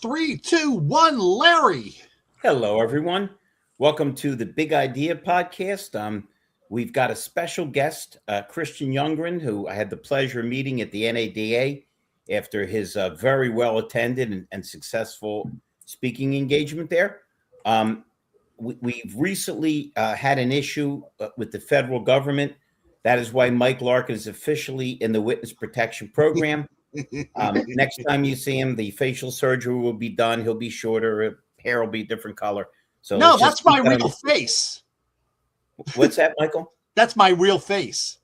Three, two, one, Larry. Hello, everyone. Welcome to the Big Idea podcast. We've got a special guest, Christian Younggren, who I had the pleasure of meeting at the NADA after his very well-attended and successful speaking engagement there. We've recently had an issue with the federal government. That is why Mike Larkin is officially in the Witness Protection Program. Next time you see him, the facial surgery will be done. He'll be shorter. Hair will be a different color. So no, that's my real face. What's that, Michael? That's my real face.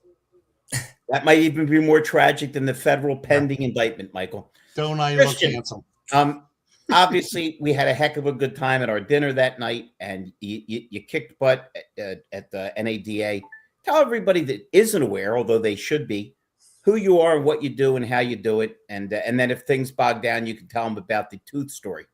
That might even be more tragic than the federal pending indictment, Michael. Don't I look handsome? Obviously, we had a heck of a good time at our dinner that night, and you kicked butt at the NADA. Tell everybody that isn't aware, although they should be, who you are and what you do and how you do it. And then if things bog down, you can tell them about the tooth story.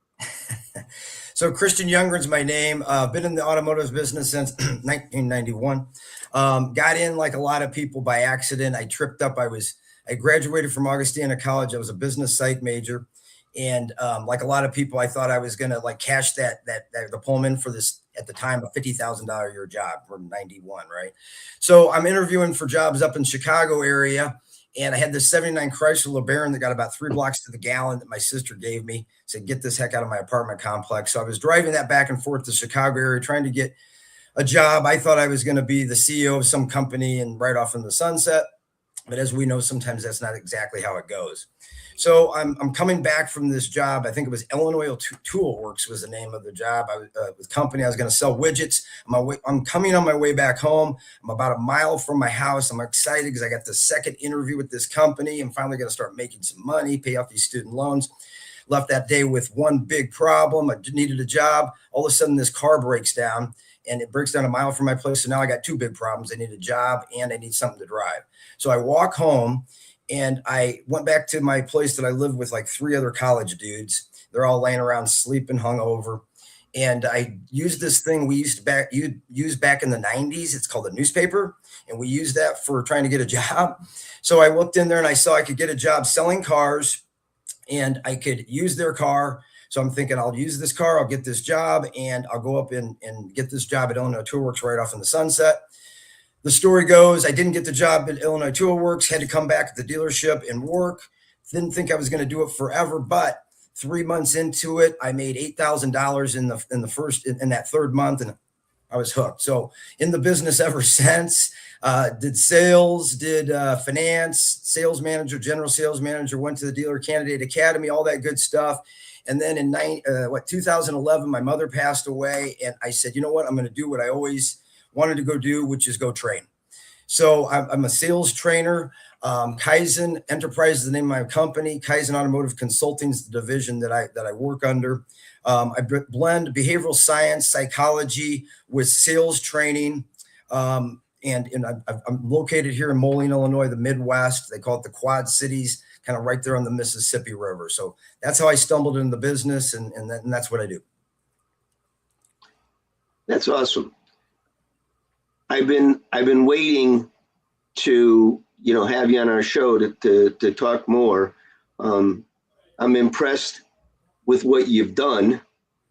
So Christian Younggren's my name. Been in the automotive business since 1991. Got in like a lot of people by accident. I tripped up. I graduated from Augustana College. I was a business psych major. And like a lot of people, I thought I was going to like cash the Pullman for this at the time, a $50,000 a year job from 91. Right. So I'm interviewing for jobs up in Chicago area. And I had this 79 Chrysler LeBaron that got about 3 blocks to the gallon that my sister gave me. Said, get this heck out of my apartment complex. So I was driving that back and forth to Chicago area, trying to get a job. I thought I was going to be the CEO of some company and right off in the sunset. But as we know, sometimes that's not exactly how it goes. So I'm coming back from this job. I think it was Illinois Tool Works was the name of the job. I was with company. I was going to sell widgets. I'm coming on my way back home. I'm about a mile from my house. I'm excited because I got the second interview with this company. I'm finally going to start making some money, pay off these student loans. Left that day with one big problem. I needed a job. All of a sudden, this car breaks down, and it breaks down a mile from my place. So now I got 2 big problems. I need a job, and I need something to drive. So I walk home. And I went back to my place that I lived with like 3 other college dudes. They're all laying around sleeping, hungover. And I used this thing we used back in the 90s. It's called a newspaper. And we used that for trying to get a job. So I looked in there and I saw I could get a job selling cars and I could use their car. So I'm thinking I'll use this car. I'll get this job and I'll go up and get this job at Illinois Tool Works right off in the sunset. The story goes, I didn't get the job at Illinois Tool Works, had to come back at the dealership and work. Didn't think I was going to do it forever, but 3 months into it, I made $8,000 in that third month, and I was hooked. So in the business ever since, did sales, did finance, sales manager, general sales manager, went to the Dealer Candidate Academy, all that good stuff. And then in 2011, my mother passed away, and I said, you know what, I'm going to do what I always wanted to go do, which is go train. So I'm a sales trainer. Kaizen Enterprise is the name of my company. Kaizen Automotive Consulting is the division that I work under. I blend behavioral science, psychology with sales training. And I'm located here in Moline, Illinois, the Midwest. They call it the Quad Cities, kind of right there on the Mississippi River. So that's how I stumbled into the business, and that's what I do. That's awesome. I've been waiting to have you on our show to talk more. I'm impressed with what you've done.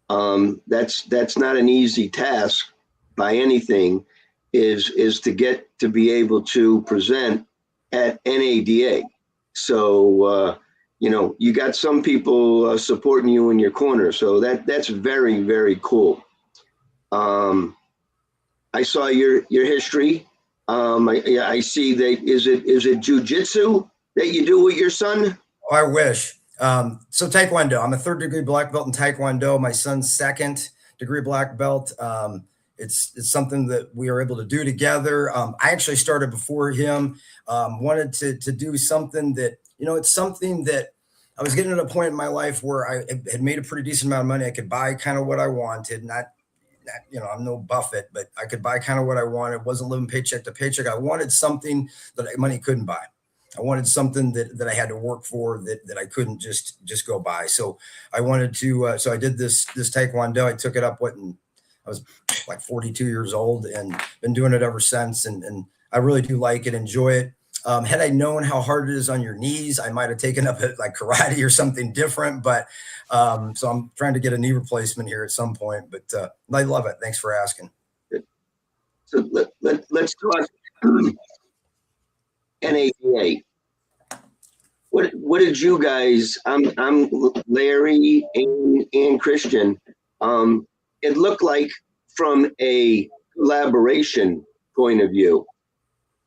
That's not an easy task by anything. Is to get to be able to present at NADA. So you got some people supporting you in your corner. So that's very, very cool. I saw your history. I see that is it jujitsu that you do with your son? Oh, I wish. So Taekwondo. I'm a 3rd degree black belt in Taekwondo. My son's 2nd degree black belt. It's something that we are able to do together. I actually started before him. Wanted to do something that it's something that I was getting to a point in my life where I had made a pretty decent amount of money. I could buy kind of what I wanted, not I'm no Buffett, but I could buy kind of what I wanted. Wasn't living paycheck to paycheck. I wanted something that money couldn't buy. I wanted something that I had to work for that I couldn't just go buy. So I wanted to, so I did this Taekwondo. I took it up when I was like 42 years old and been doing it ever since. And I really do like it, enjoy it. Had I known how hard it is on your knees, I might have taken up like karate or something different. But so I'm trying to get a knee replacement here at some point. But I love it. Thanks for asking. So let's talk NADA. What did you guys? I'm Larry and Christian. It looked like from a collaboration point of view,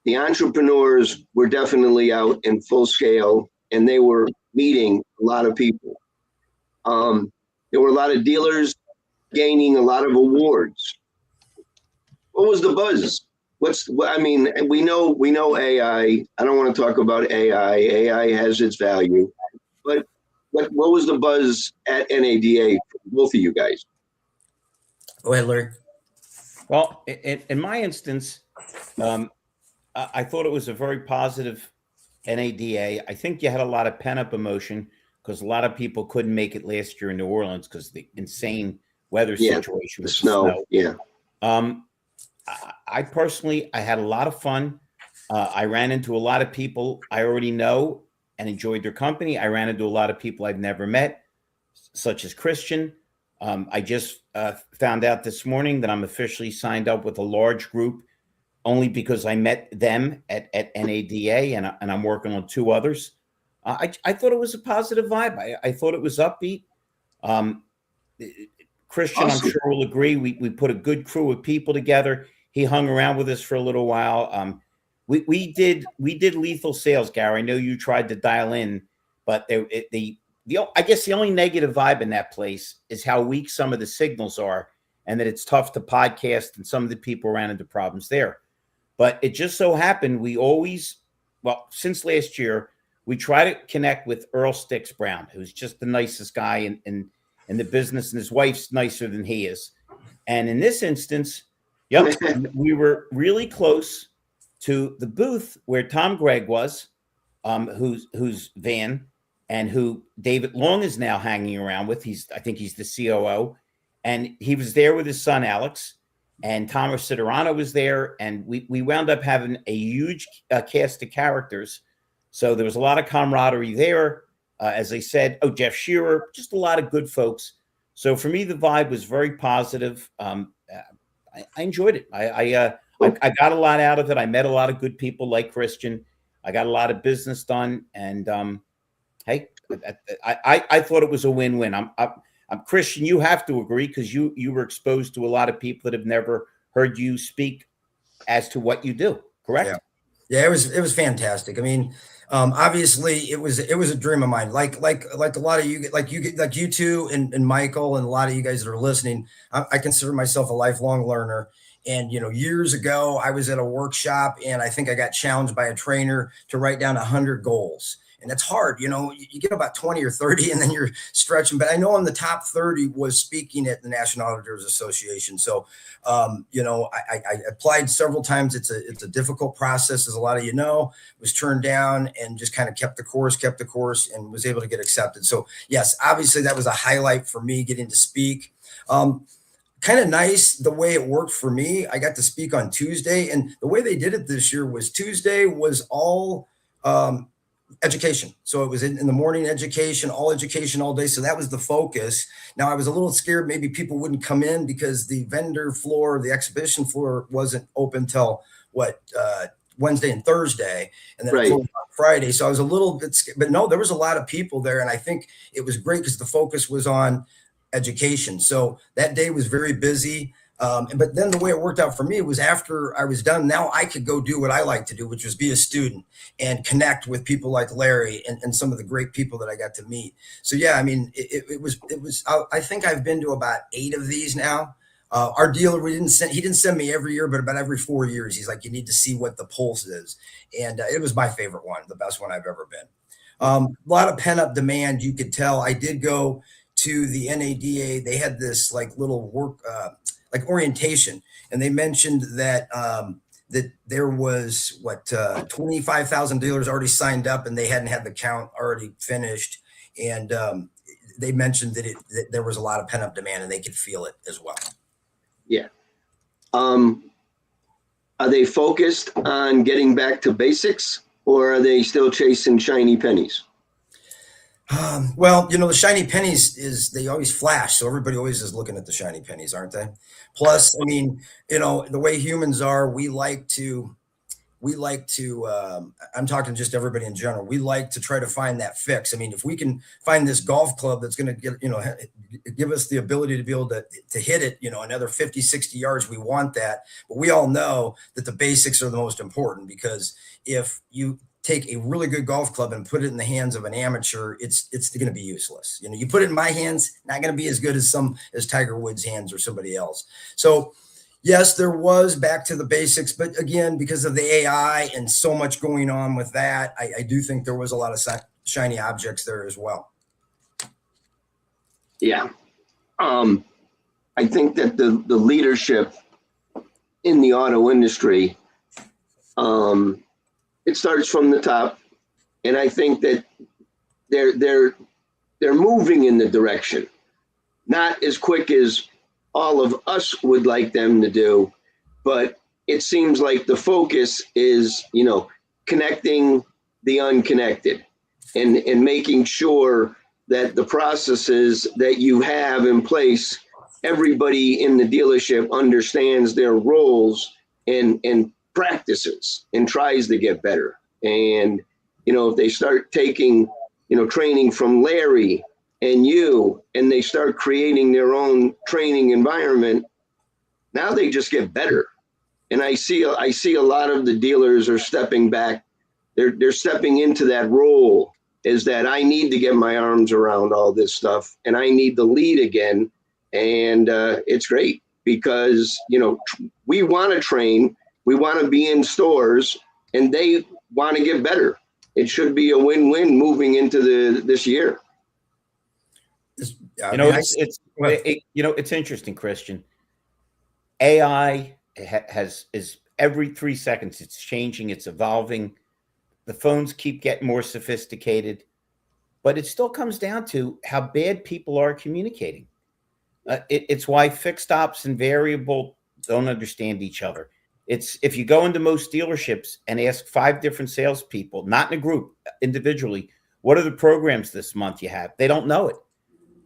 the entrepreneurs were definitely out in full scale, and they were meeting a lot of people. There were a lot of dealers gaining a lot of awards. What was the buzz? I mean, we know AI. I don't want to talk about AI. AI has its value, but what was the buzz at NADA for both of you guys? Go ahead, Larry. Well, in my instance, I thought it was a very positive NADA. I think you had a lot of pent-up emotion because a lot of people couldn't make it last year in New Orleans because the insane weather situation with the snow. Yeah. I personally, I had a lot of fun. I ran into a lot of people I already know and enjoyed their company. I ran into a lot of people I've never met, such as Christian. I just found out this morning that I'm officially signed up with a large group only because I met them at NADA, and I'm working on 2 others. I thought it was a positive vibe. I thought it was upbeat. Christian, awesome. I'm sure will agree. We put a good crew of people together. He hung around with us for a little while. We did lethal sales, Gary. I know you tried to dial in, but I guess the only negative vibe in that place is how weak some of the signals are, and that it's tough to podcast, and some of the people ran into problems there. But it just so happened since last year, we try to connect with Earl Sticks Brown, who's just the nicest guy in the business, and his wife's nicer than he is. And in this instance, we were really close to the booth where Tom Gregg was, whose van, and who David Long is now hanging around with. I think he's the COO, and he was there with his son Alex, and Thomas Sidorano was there, and we wound up having a huge cast of characters. So there was a lot of camaraderie there. As I said, Jeff Shearer, just a lot of good folks. So for me, the vibe was very positive. I enjoyed it. I got a lot out of it. I met a lot of good people like Christian. I got a lot of business done, and hey, I thought it was a win-win. I'm Christian. You have to agree because you were exposed to a lot of people that have never heard you speak as to what you do. Correct? Yeah, it was fantastic. I mean, obviously, it was a dream of mine. Like a lot of you, like you two and Michael and a lot of you guys that are listening. I consider myself a lifelong learner. And, years ago, I was at a workshop and I think I got challenged by a trainer to write down 100 goals. And it's hard, you get about 20 or 30 and then you're stretching. But I know in the top 30 was speaking at the National Auditors Association. So, I applied several times. It's a difficult process, as a lot of you know, was turned down and just kind of kept the course and was able to get accepted. So, yes, obviously that was a highlight for me getting to speak. Kind of nice the way it worked for me. I got to speak on Tuesday, and the way they did it this year was Tuesday was all education. So it was in the morning education all day. So that was the focus. Now I was a little scared maybe people wouldn't come in because the vendor floor, the exhibition floor wasn't open till Wednesday and Thursday, and then on Friday. So I was a little bit scared, but no, there was a lot of people there. And I think it was great because the focus was on education. So that day was very busy. But then the way it worked out for me was after I was done, now I could go do what I like to do, which was be a student and connect with people like Larry and some of the great people that I got to meet. So, yeah, I mean, it was, I think I've been to about 8 of these now. Our dealer, he didn't send me every year, but about every 4 years, he's like, you need to see what the pulse is. And it was my favorite one, the best one I've ever been. A lot of pent up demand. You could tell. I did go to the NADA. They had this like little work, like orientation, and they mentioned that that there was 25,000 dealers already signed up, and they hadn't had the count already finished. And they mentioned that there was a lot of pent up demand, and they could feel it as well. Yeah. Are they focused on getting back to basics, or are they still chasing shiny pennies? Well, the shiny pennies they always flash, so everybody always is looking at the shiny pennies, aren't they? Plus, I mean, the way humans are, I'm talking just everybody in general. We like to try to find that fix. I mean, if we can find this golf club that's going to give us the ability to be able to hit it, another 50, 60 yards, we want that. But we all know that the basics are the most important, because if you take a really good golf club and put it in the hands of an amateur, it's going to be useless. You put it in my hands, not going to be as good as Tiger Woods' hands or somebody else. So yes, there was back to the basics, but again, because of the AI and so much going on with that, I do think there was a lot of shiny objects there as well. Yeah. I think that the leadership in the auto industry, it starts from the top, and I think that they're moving in the direction, not as quick as all of us would like them to do, but it seems like the focus is, connecting the unconnected and making sure that the processes that you have in place, everybody in the dealership understands their roles and practices and tries to get better. And, if they start taking, training from Larry and you, and they start creating their own training environment, now they just get better. And I see a lot of the dealers are stepping back. They're stepping into that role, is that I need to get my arms around all this stuff and I need to lead again. And it's great because, we want to train, we want to be in stores, and they want to get better. It should be a win-win moving into this year. It's interesting, Christian. AI is every 3 seconds it's changing, it's evolving. The phones keep getting more sophisticated, but it still comes down to how bad people are communicating. It's why fixed ops and variable don't understand each other. It's if you go into most dealerships and ask 5 different salespeople, not in a group, individually, what are the programs this month you have? They don't know it.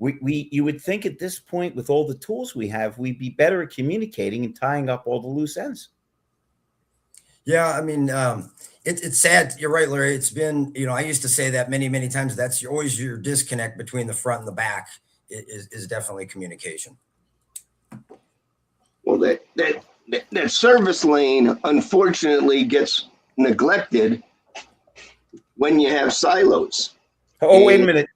You would think at this point, with all the tools we have, we'd be better at communicating and tying up all the loose ends. Yeah, I mean, it's sad. You're right, Larry. It's been, I used to say that many, many times. That's always your disconnect between the front and the back is definitely communication. Well, that service lane, unfortunately, gets neglected when you have silos. Oh, wait a minute,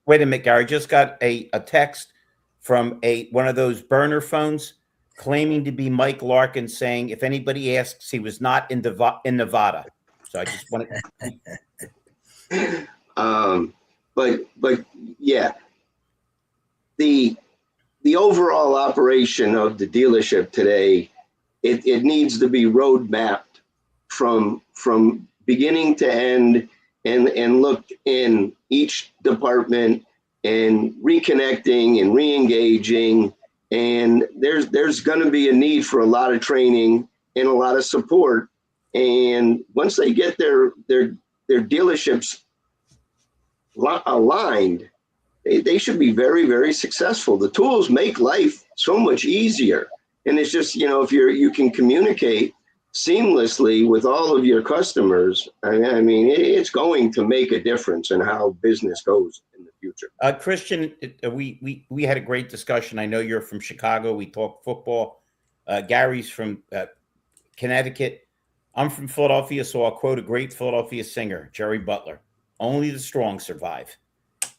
Gary. Just got a text from one of those burner phones claiming to be Mike Larkin, saying if anybody asks, he was not in Nevada. So I just want to. But yeah, the overall operation of the dealership today, it needs to be road mapped from beginning to end, and looked in each department and reconnecting and re-engaging. And there's going to be a need for a lot of training and a lot of support. And once they get their dealerships aligned, they should be very, very successful. The tools make life so much easier. And it's just, if you can communicate seamlessly with all of your customers, I mean, it's going to make a difference in how business goes in the future. Christian, we had a great discussion. I know you're from Chicago. We talked football. Gary's from Connecticut. I'm from Philadelphia, so I'll quote a great Philadelphia singer, Jerry Butler. Only the strong survive.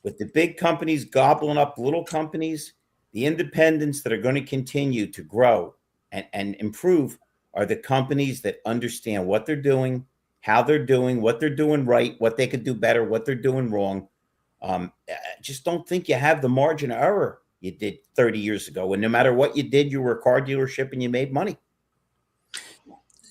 With the big companies gobbling up little companies, the independents that are going to continue to grow and improve are the companies that understand what they're doing, how they're doing, what they're doing right, what they could do better, what they're doing wrong. Just don't think you have the margin of error you did 30 years ago. And no matter what you did, you were a car dealership and you made money.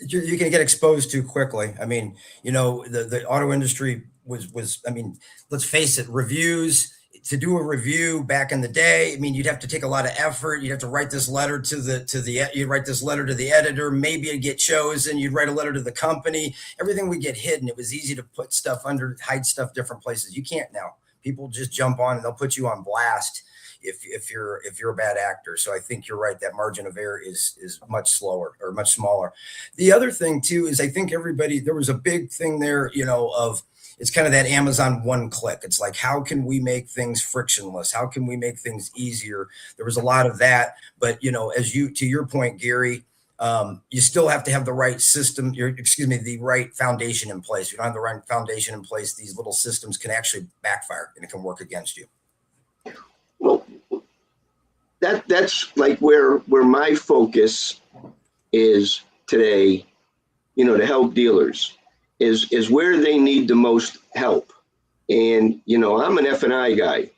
You can get exposed too quickly. I mean, the auto industry was, I mean, let's face it, reviews, to do a review back in the day, I mean, you'd have to take a lot of effort. You'd have to write this letter you'd write this letter to the editor. Maybe it'd get chosen. You'd write a letter to the company. Everything would get hidden. It was easy to put stuff hide stuff different places. You can't now. People just jump on and they'll put you on blast if you're a bad actor. So I think you're right. That margin of error is much slower or much smaller. The other thing too is I think there was a big thing there, of it's kind of that Amazon one click. It's like, how can we make things frictionless? How can we make things easier? There was a lot of that, but to your point, Gary, you still have to have the right system, the right foundation in place. If you don't have the right foundation in place, these little systems can actually backfire and it can work against you. Well, that's like where my focus is today, to help dealers is where they need the most help. And, I'm an F&I guy,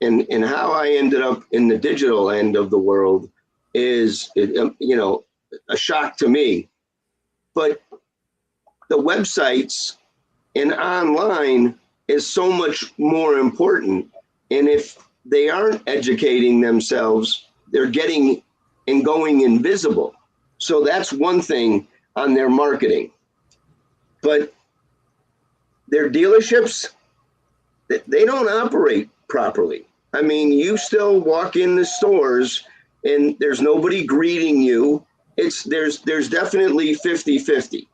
and how I ended up in the digital end of the world is, a shock to me. But the websites and online is so much more important. And if they aren't educating themselves, they're getting and going invisible. So that's one thing on their marketing. But their dealerships, they don't operate properly. I mean, you still walk in the stores and there's nobody greeting you. There's definitely 50-50.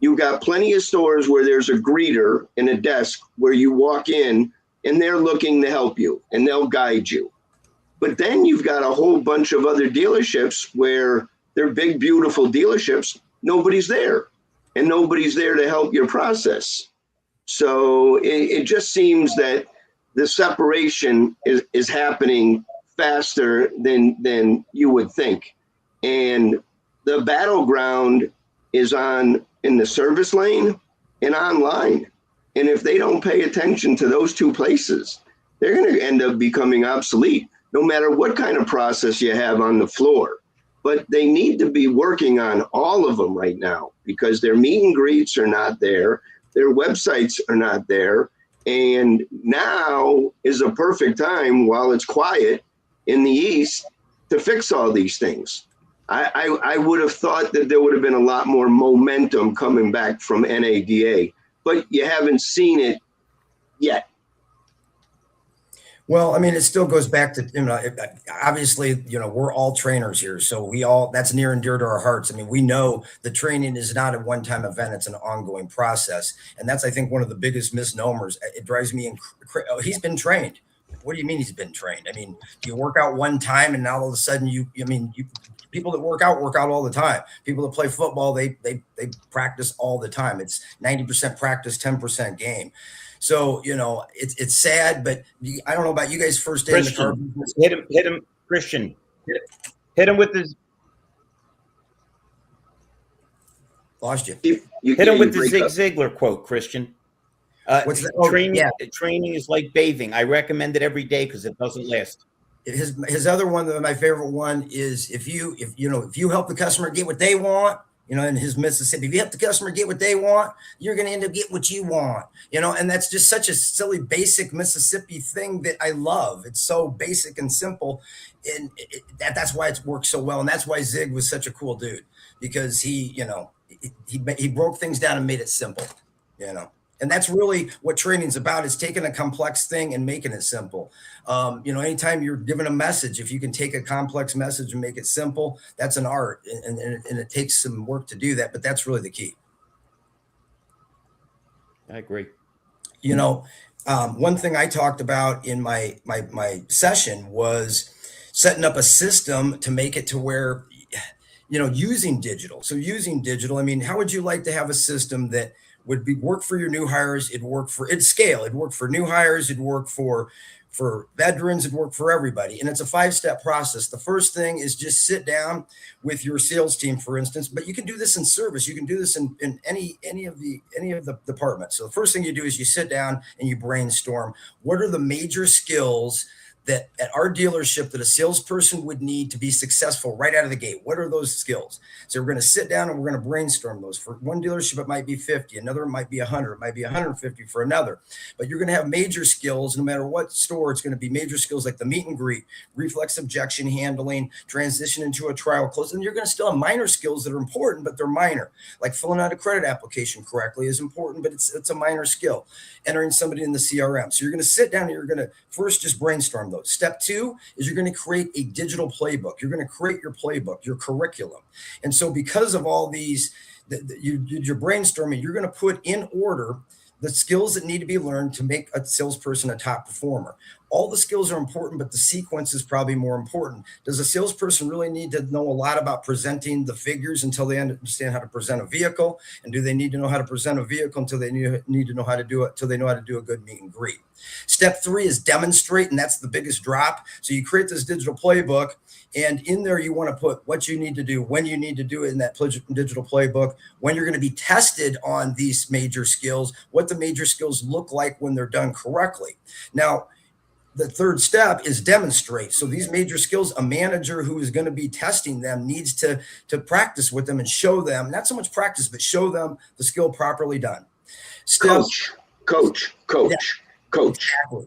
You've got plenty of stores where there's a greeter and a desk where you walk in and they're looking to help you and they'll guide you. But then you've got a whole bunch of other dealerships where they're big, beautiful dealerships. Nobody's there and nobody's there to help your process. So it just seems that the separation is happening faster than you would think. And the battleground is in the service lane and online. And if they don't pay attention to those two places, they're going to end up becoming obsolete, no matter what kind of process you have on the floor. But they need to be working on all of them right now because their meet and greets are not there. Their websites are not there. And now is a perfect time while it's quiet in the East to fix all these things. I would have thought that there would have been a lot more momentum coming back from NADA, but you haven't seen it yet. Well, I mean, it still goes back to, obviously, we're all trainers here. So that's near and dear to our hearts. I mean, we know the training is not a one-time event. It's an ongoing process. And that's, I think, one of the biggest misnomers. It drives me he's been trained. What do you mean he's been trained? I mean, you work out one time and now all of a sudden people that work out all the time. People that play football, they practice all the time. It's 90% practice, 10% game. So, it's sad, but I don't know about you guys first day in the car. Hit him, Christian. Hit him with his. Lost you. Hit him with the Zig Ziglar quote, Christian. What's that? Training is like bathing. I recommend it every day because it doesn't last. His other one, my favorite one is if you help the customer get what they want, in his Mississippi, if you help the customer get what they want, you're going to end up getting what you want, and that's just such a silly, basic Mississippi thing that I love. It's so basic and simple. And that's why it works so well. And that's why Zig was such a cool dude, because he broke things down and made it simple, And that's really what training's about, is taking a complex thing and making it simple. Anytime you're given a message, if you can take a complex message and make it simple, that's an art. And it takes some work to do that, but that's really the key. I agree. One thing I talked about in my session was setting up a system to make it to where, using digital. So using digital, I mean, how would you like to have a system that would work for your new hires? It'd scale. It'd work for new hires. It'd work for veterans. It'd work for everybody. And it's a 5-step process. The first thing is just sit down with your sales team, for instance, but you can do this in service. You can do this in any of the departments. So the first thing you do is you sit down and you brainstorm. What are the major skills that at our dealership that a salesperson would need to be successful right out of the gate. What are those skills? So we're going to sit down and we're going to brainstorm those. For one dealership, it might be 50, another it might be 100, it might be 150 for another. But you're going to have major skills, no matter what store. It's going to be major skills like the meet and greet, reflex objection handling, transition into a trial close. And you're going to still have minor skills that are important, but they're minor. Like filling out a credit application correctly is important, but it's a minor skill. Entering somebody in the CRM. So you're going to sit down and you're going to first just brainstorm those. Step 2 is you're going to create a digital playbook. You're going to create your playbook, your curriculum. And so because of all these, you're brainstorming, you're going to put in order the skills that need to be learned to make a salesperson a top performer. All the skills are important, but the sequence is probably more important. Does a salesperson really need to know a lot about presenting the figures until they understand how to present a vehicle? And do they need to know how to present a vehicle until they need to know how to do it, until they know how to do a good meet and greet? Step 3 is demonstrate, and that's the biggest drop. So you create this digital playbook, and in there you want to put what you need to do, when you need to do it in that digital playbook, when you're going to be tested on these major skills, what the major skills look like when they're done correctly. Now, the third step is demonstrate. So these major skills, a manager who is going to be testing them needs to practice with them and show them, not so much practice, but show them the skill properly done. Coach.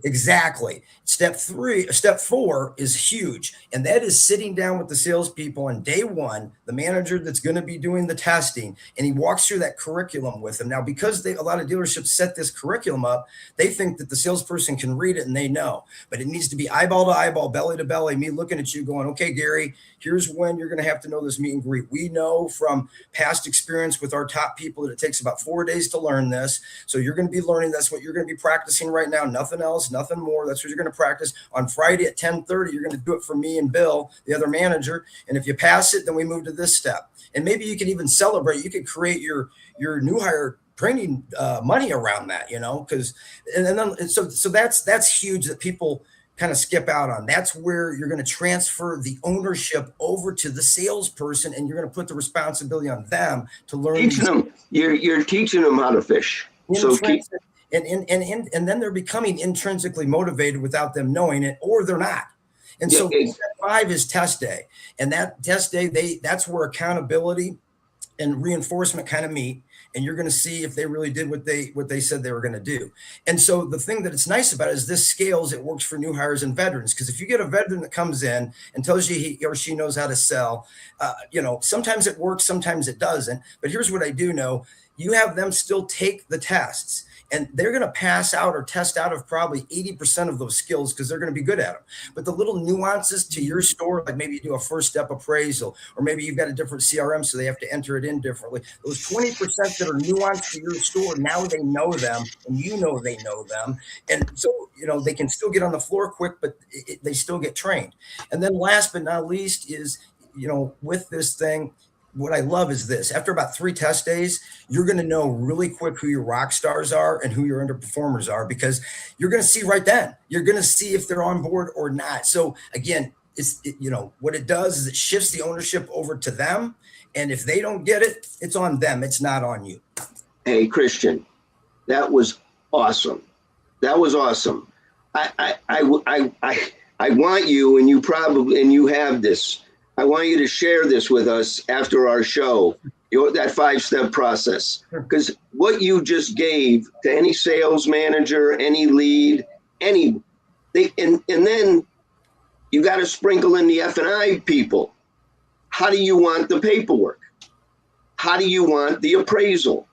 Exactly. Step 4 is huge. And that is sitting down with the salespeople on day 1, the manager that's going to be doing the testing, and he walks through that curriculum with them. Now, because a lot of dealerships set this curriculum up, they think that the salesperson can read it and they know, but it needs to be eyeball to eyeball, belly to belly, me looking at you going, okay, Gary, here's when you're going to have to know this meet and greet. We know from past experience with our top people that it takes about 4 days to learn this. So you're going to be learning. That's what you're going to be practicing right now. Nothing else, nothing more. That's what you're going to practice. On Friday at 10:30, you're going to do it for me and Bill, the other manager. And if you pass it, then we move to this step. And maybe you can even celebrate. You could create your new hire training money around that, because so that's huge that people kind of skip out on. That's where you're going to transfer the ownership over to the salesperson, and you're going to put the responsibility on them to learn. You're teaching them how to fish. And then they're becoming intrinsically motivated without them knowing it, or they're not. And so step 5 is test day. And that test day, that's where accountability and reinforcement kind of meet. And you're going to see if they really did what they said they were going to do. And so the thing that it's nice about it is this scales. It works for new hires and veterans. Because if you get a veteran that comes in and tells you he or she knows how to sell, sometimes it works, sometimes it doesn't. But here's what I do know. You have them still take the tests. And they're going to pass out or test out of probably 80% of those skills because they're going to be good at them. But the little nuances to your store, like maybe you do a first step appraisal, or maybe you've got a different CRM, so they have to enter it in differently. Those 20% that are nuanced to your store, now they know them, and they know them. And so, they can still get on the floor quick, but they still get trained. And then last but not least is, with this thing, what I love is this. After about 3 test days, you're going to know really quick who your rock stars are and who your underperformers are, because you're going to see right then. You're going to see if they're on board or not. So again, what it does is it shifts the ownership over to them. And if they don't get it, it's on them. It's not on you. Hey, Christian, that was awesome. That was awesome. I want you, and you have this. I want you to share this with us after our show, that 5-step process, because what you just gave to any sales manager, any lead, and then you got to sprinkle in the F&I people. How do you want the paperwork? How do you want the appraisal?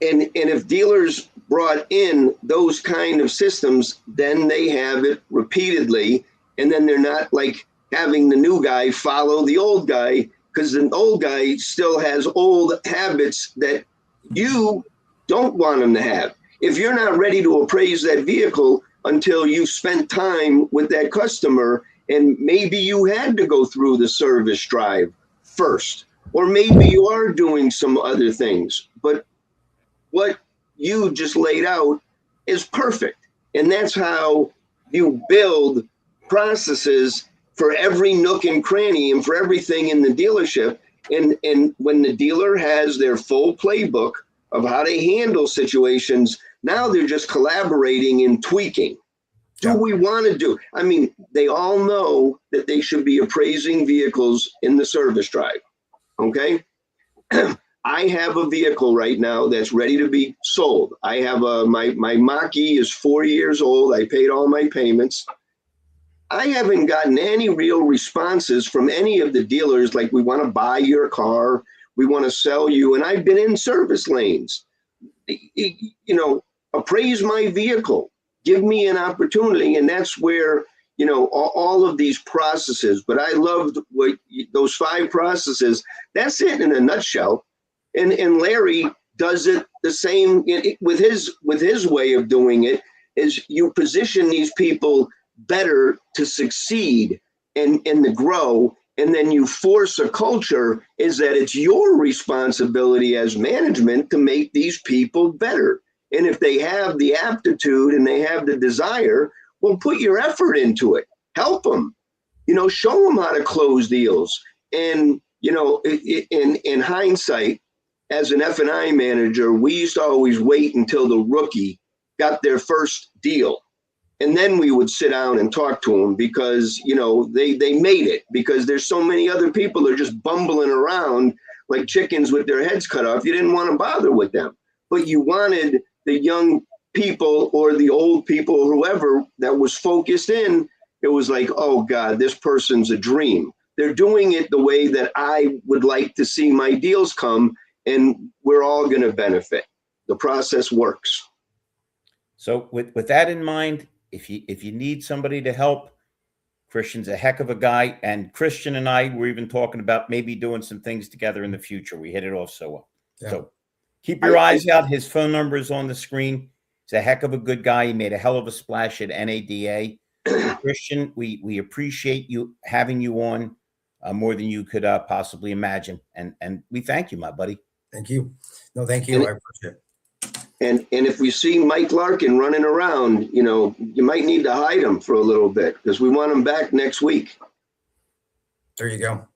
And if dealers brought in those kind of systems, then they have it repeatedly, and then they're not like having the new guy follow the old guy, because the old guy still has old habits that you don't want him to have. If you're not ready to appraise that vehicle until you've spent time with that customer, and maybe you had to go through the service drive first, or maybe you are doing some other things, but what you just laid out is perfect. And that's how you build processes for every nook and cranny and for everything in the dealership. And when the dealer has their full playbook of how they handle situations, now they're just collaborating and tweaking. Do we want to do? I mean, they all know that they should be appraising vehicles in the service drive. Okay. I have a vehicle right now that's ready to be sold. I have my Mach-E is 4 years old. I paid all my payments. I haven't gotten any real responses from any of the dealers like, we want to buy your car, we want to sell you. And I've been in service lanes. Appraise my vehicle, give me an opportunity. And that's where, all of these processes, but I loved those 5 processes. That's it in a nutshell. And Larry does it the same with his way of doing it. Is you position these people better to succeed and to grow, and then you force a culture is that it's your responsibility as management to make these people better. And if they have the aptitude and they have the desire, well, put your effort into it. Help them, show them how to close deals. And in hindsight, as an F&I manager, we used to always wait until the rookie got their first deal. And then we would sit down and talk to them because, they made it, because there's so many other people that are just bumbling around like chickens with their heads cut off. You didn't want to bother with them, but you wanted the young people or the old people, or whoever that was focused in. It was like, oh God, this person's a dream. They're doing it the way that I would like to see my deals come, and we're all going to benefit. The process works. So with that in mind, if you need somebody to help, Christian's a heck of a guy. And Christian and I were even talking about maybe doing some things together in the future. We hit it off so well. Yeah. So keep your eyes out. His phone number is on the screen. He's a heck of a good guy. He made a hell of a splash at NADA. Christian, we appreciate you having you on more than you could possibly imagine. And we thank you, my buddy. Thank you. No, thank you. I appreciate it. And if we see Mike Larkin running around, you might need to hide him for a little bit, because we want him back next week. There you go.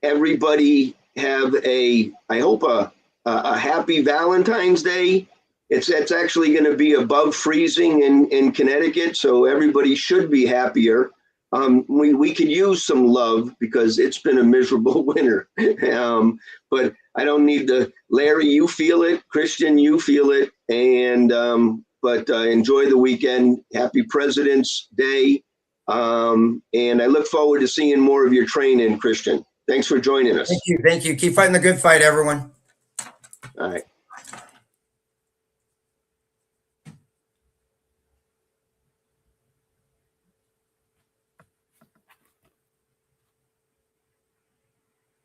Everybody have I hope a happy Valentine's Day. It's actually going to be above freezing in Connecticut, so everybody should be happier. We could use some love because it's been a miserable winter. But I don't need Larry, you feel it. Christian, you feel it. And but enjoy the weekend. Happy President's Day. And I look forward to seeing more of your training, Christian. Thanks for joining us. Thank you. Thank you. Keep fighting the good fight, everyone. All right.